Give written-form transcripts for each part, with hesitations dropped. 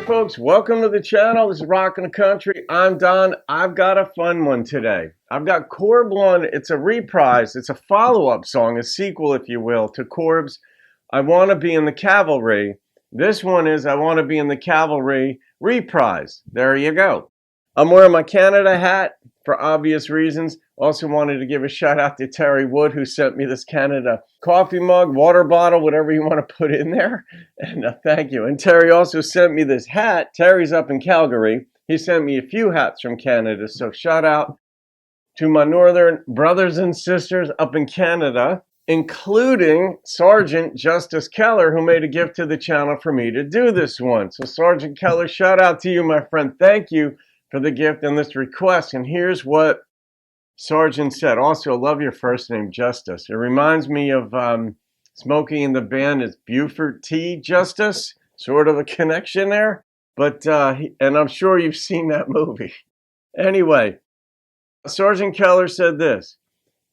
folks, welcome to the channel. This is Rockin' the Country. I'm Don. I've got a fun one today. I've got Corb Lund. It's a reprise. It's a follow-up song, a sequel, if you will, to Corb's I Want to Be in the Cavalry. This one is I Want to Be in the Cavalry reprise. There you go. I'm wearing my Canada hat for obvious reasons. Also wanted to give a shout out to Terry Wood, who sent me this Canada coffee mug, water bottle, whatever you want to put in there. And thank you. And Terry also sent me this hat. Terry's up in Calgary. He sent me a few hats from Canada. So shout out to my northern brothers and sisters up in Canada, including Sergeant Justice Kellar, who made a gift to the channel for me to do this one. So Sergeant Kellar, shout out to you, my friend. Thank you for the gift and this request. And here's what Sergeant said. Also, I love your first name, Justice. It reminds me of Smokey and the Band is Buford T. Justice, sort of a connection there. But, and I'm sure you've seen that movie. Anyway, Sergeant Kellar said this.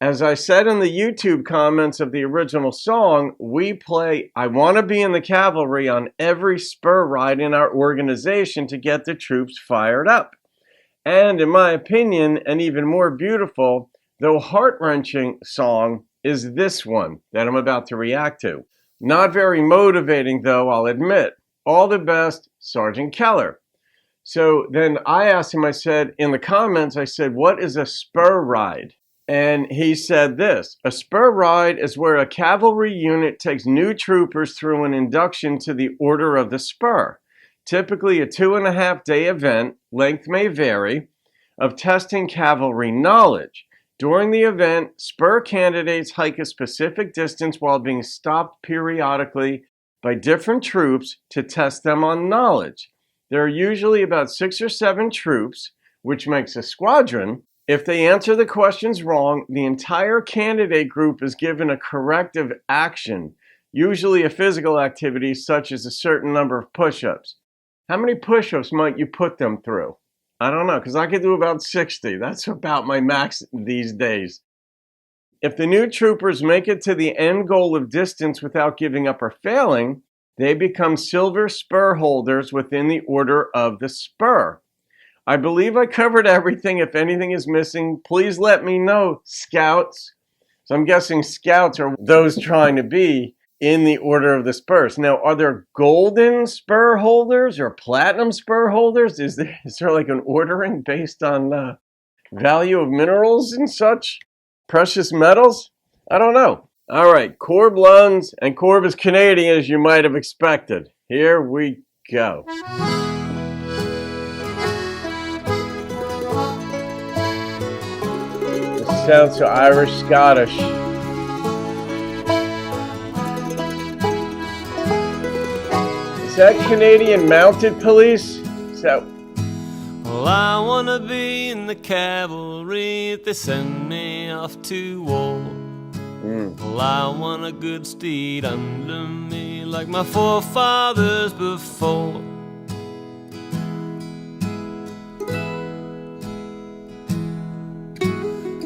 As I said in the YouTube comments of the original song, we play I Want to Be in the Cavalry on every spur ride in our organization to get the troops fired up. And in my opinion, an even more beautiful, though heart-wrenching song is this one that I'm about to react to. Not very motivating though, I'll admit. All the best, Sergeant Kellar. So then I asked him, I said, in the comments, I said, what is a spur ride? And he said this, a spur ride is where a cavalry unit takes new troopers through an induction to the Order of the Spur. Typically a 2.5-day event, length may vary, of testing cavalry knowledge. During the event, spur candidates hike a specific distance while being stopped periodically by different troops to test them on knowledge. There are usually about 6 or 7 troops, which makes a squadron. If they answer the questions wrong, the entire candidate group is given a corrective action, usually a physical activity such as a certain number of push-ups. How many push-ups might you put them through? I don't know, because I could do about 60. That's about my max these days. If the new troopers make it to the end goal of distance without giving up or failing, they become silver spur holders within the Order of the Spur. I believe I covered everything. If anything is missing, please let me know, Scouts. So I'm guessing Scouts are those trying to be in the Order of the Spurs. Now, are there golden spur holders or platinum spur holders? Is there like an ordering based on value of minerals and such? Precious metals? I don't know. All right, Corb Lund, and Corb is Canadian, as you might have expected. Here we go. This sounds so Irish, Scottish. Is that Canadian Mounted Police? Well, I wanna be in the cavalry if they send me off to war. Well, I want a good steed under me like my forefathers before.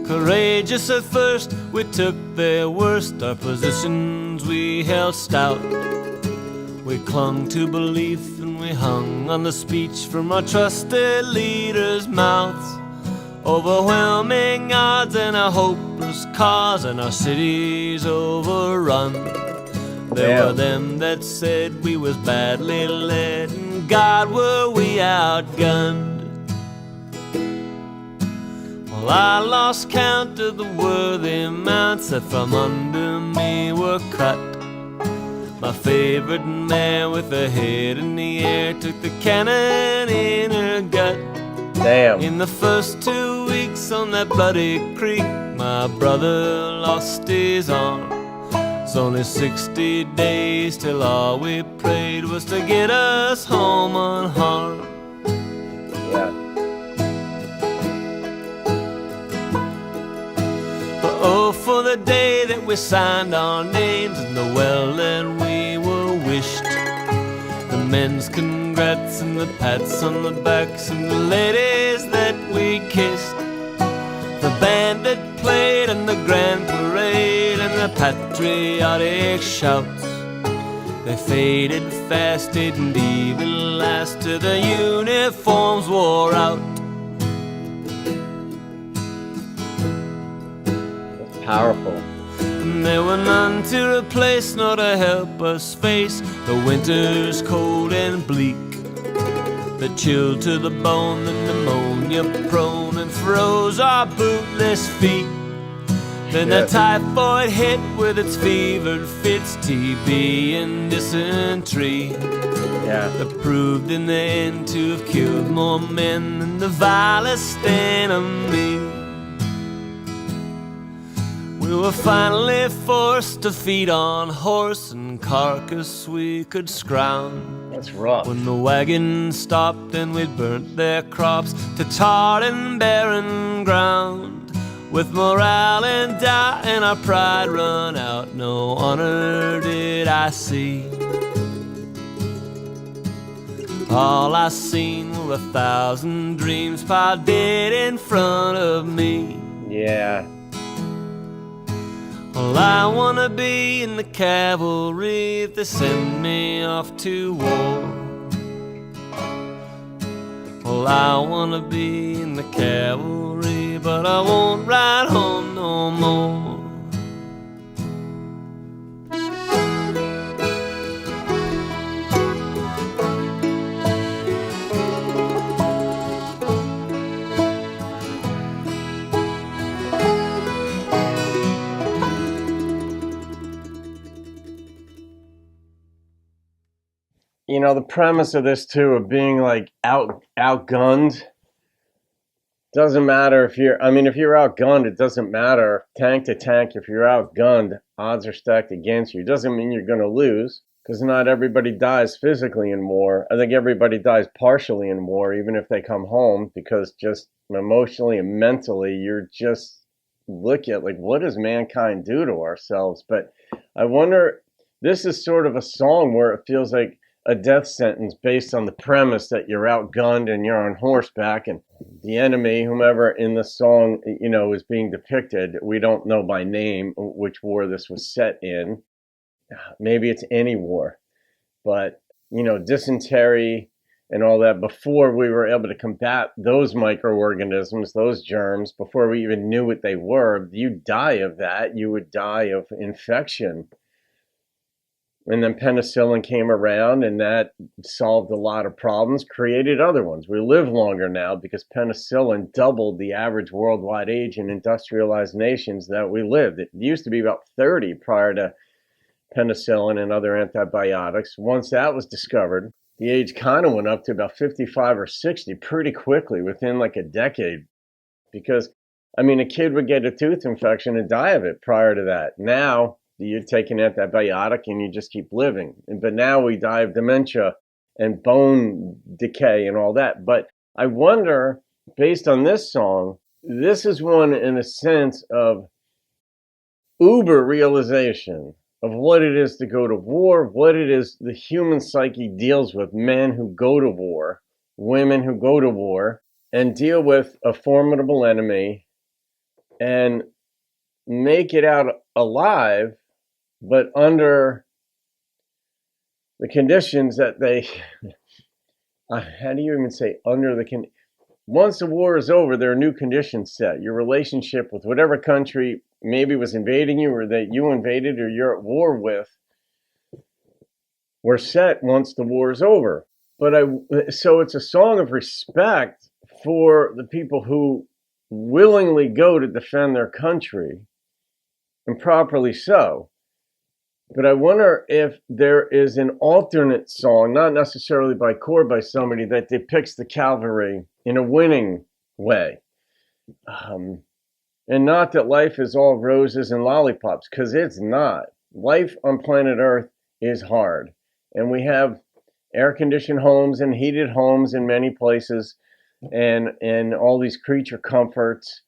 Courageous at first, we took their worst. Our positions we held stout. We clung to belief and we hung on the speech from our trusted leaders' mouths. Overwhelming odds and a hopeless cause, and our cities overrun. There were them that said we was badly led, and God, were we outgunned. Well, I lost count of the worthy mounts that from under me were cut. My favorite mare with her head in the air took the cannon in her gut. Damn. In the first 2 weeks on that bloody creek, my brother lost his arm. It's only 60 days till all we prayed was to get us home unharmed. Yeah. But oh, for the day that we signed our names in the well that we were wished. The men's congrats and the pats on the backs and the ladies that we kissed. The band that played and the grand parade and the patriotic shouts. They faded fast, didn't even last till the uniforms wore out. That's powerful. And there were none to replace nor to help us face the winter's cold and bleak, the chill to the bone, the pneumonia prone, and froze our bootless feet. Then the typhoid hit with its fevered fits, TB and dysentery. Yeah. That proved in the end to have killed more men than the vilest enemy. We were finally forced to feed on horse and carcass we could scrounge. That's rough. When the wagon stopped and we'd burnt their crops to tarred and barren ground. With morale in doubt and our pride run out, no honor did I see. All I seen were 1,000 dreams piled dead in front of me. Yeah. Well, I wanna be in the cavalry if they send me off to war. Well, I wanna be in the cavalry, but I won't ride home no more. You know, the premise of this too, of being like outgunned, doesn't matter if you're outgunned, it doesn't matter tank to tank. If you're outgunned, odds are stacked against you. It doesn't mean you're going to lose, because not everybody dies physically in war. I think everybody dies partially in war, even if they come home, because just emotionally and mentally, you're just look at like, what does mankind do to ourselves? But I wonder, this is sort of a song where it feels like a death sentence based on the premise that you're outgunned and you're on horseback, and the enemy, whomever in the song, you know, is being depicted. We don't know by name which war this was set in. Maybe it's any war, but, you know, dysentery and all that, before we were able to combat those microorganisms, those germs, before we even knew what they were, you die of that. You would die of infection. And then penicillin came around, and that solved a lot of problems, created other ones. We live longer now because penicillin doubled the average worldwide age in industrialized nations that we lived. It used to be about 30 prior to penicillin and other antibiotics. Once that was discovered, the age kind of went up to about 55 or 60 pretty quickly within like a decade. Because, I mean, a kid would get a tooth infection and die of it prior to that. Now, you take an antibiotic and you just keep living. But now we die of dementia and bone decay and all that. But I wonder, based on this song, this is one in a sense of uber realization of what it is to go to war, what it is the human psyche deals with, men who go to war, women who go to war, and deal with a formidable enemy and make it out alive, but under the conditions that they, how do you even say under the, once the war is over, there are new conditions set. Your relationship with whatever country maybe was invading you or that you invaded or you're at war with were set once the war is over. But so it's a song of respect for the people who willingly go to defend their country, and properly so. But I wonder if there is an alternate song, not necessarily by Corb, by somebody, that depicts the cavalry in a winning way. And not that life is all roses and lollipops, because it's not. Life on planet Earth is hard. And we have air-conditioned homes and heated homes in many places, and all these creature comforts,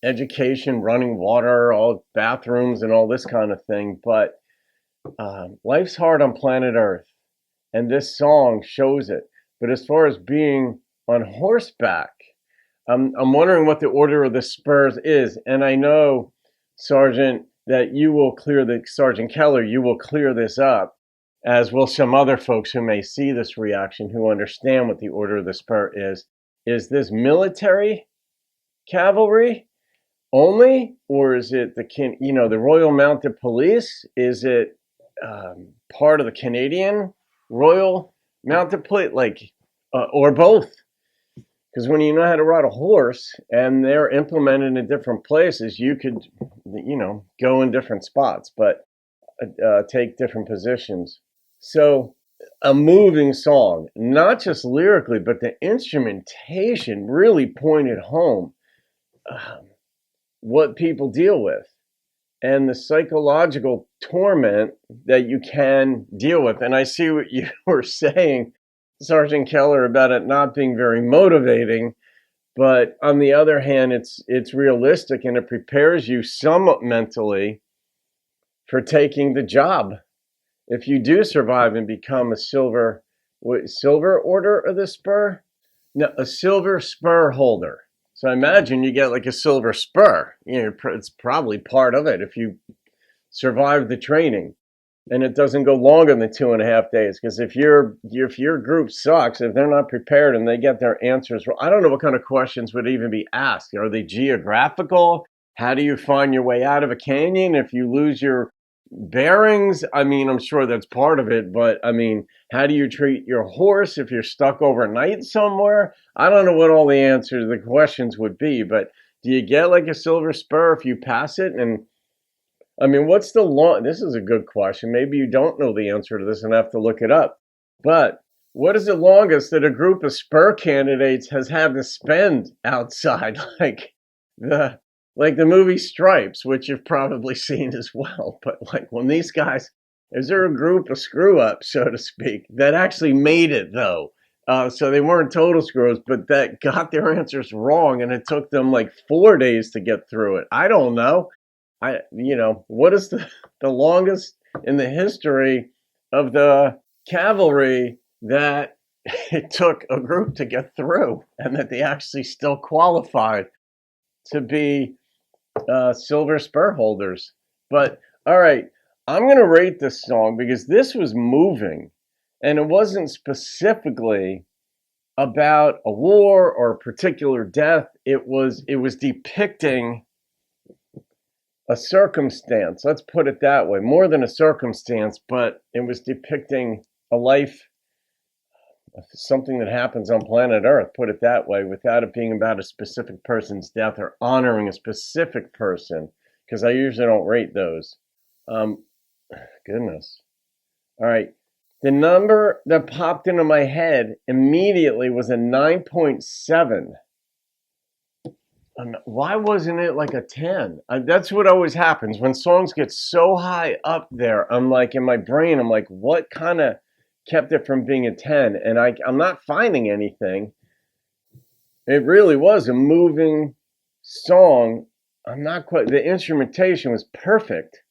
education, running water, all bathrooms and all this kind of thing. But life's hard on planet Earth, and this song shows it. But as far as being on horseback, I'm wondering what the order of the spurs is. And I know, Sergeant, that you will Sergeant Kellar, you will clear this up. as will some other folks who may see this reaction who understand what the Order of the Spur is. Is this military cavalry only, or is it the Royal Mounted Police? Is it part of the Canadian Royal Mounted Police, or both? Because when you know how to ride a horse and they're implemented in different places, you could, go in different spots, but take different positions. So a moving song, not just lyrically, but the instrumentation really pointed home what people deal with and the psychological torment that you can deal with. And I see what you were saying, Sergeant Kellar, about it not being very motivating. But on the other hand, it's realistic, and it prepares you somewhat mentally for taking the job. If you do survive and become a silver Order of the Spur? No, a silver spur holder. So I imagine you get like a silver spur. It's probably part of it if you survive the training. And it doesn't go longer than 2.5 days, because if your group sucks, if they're not prepared and they get their answers wrong, I don't know what kind of questions would even be asked. Are they geographical? How do you find your way out of a canyon if you lose your bearings? I mean, I'm sure that's part of it, but I mean, how do you treat your horse if you're stuck overnight somewhere? I don't know what all the answers to the questions would be, but do you get like a silver spur if you pass it? And I mean, what's this is a good question. Maybe you don't know the answer to this and have to look it up. But what is the longest that a group of spur candidates has had to spend outside? Like the movie Stripes, which you've probably seen as well. But like when these guys, is there a group of screw-ups, so to speak, that actually made it though? So they weren't total screws, but that got their answers wrong, and it took them like 4 days to get through it. I don't know. What is the longest in the history of the cavalry that it took a group to get through, and that they actually still qualified to be silver spur holders? But all right, I'm going to rate this song because this was moving, and it wasn't specifically about a war or a particular death. It was depicting a circumstance, let's put it that way, more than a circumstance, but it was depicting a life, something that happens on planet Earth, put it that way, without it being about a specific person's death or honoring a specific person, because I usually don't rate those. Goodness. All right. The number that popped into my head immediately was a 9.7. Why wasn't it like a 10? That's what always happens when songs get so high up there. I'm like, in my brain, I'm like, what kind of kept it from being a 10? And I'm not finding anything. It really was a moving song. The instrumentation was perfect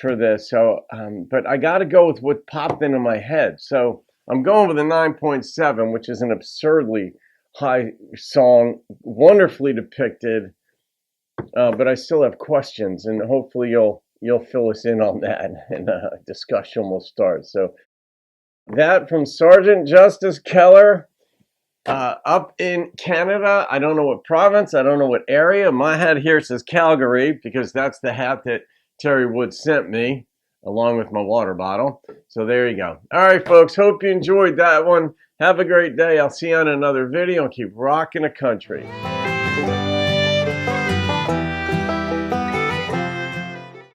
for this. So, but I got to go with what popped into my head. So I'm going with a 9.7, which is an absurdly high song, wonderfully depicted, but I still have questions, and hopefully you'll fill us in on that, and a discussion will start. So that from Sergeant Justice Kellar, up in Canada. I don't know what province, I don't know what area. My hat here says Calgary because that's the hat that Terry Wood sent me along with my water bottle. So there you go. All right, folks, hope you enjoyed that one. Have a great day. I'll see you on another video and keep rocking the country.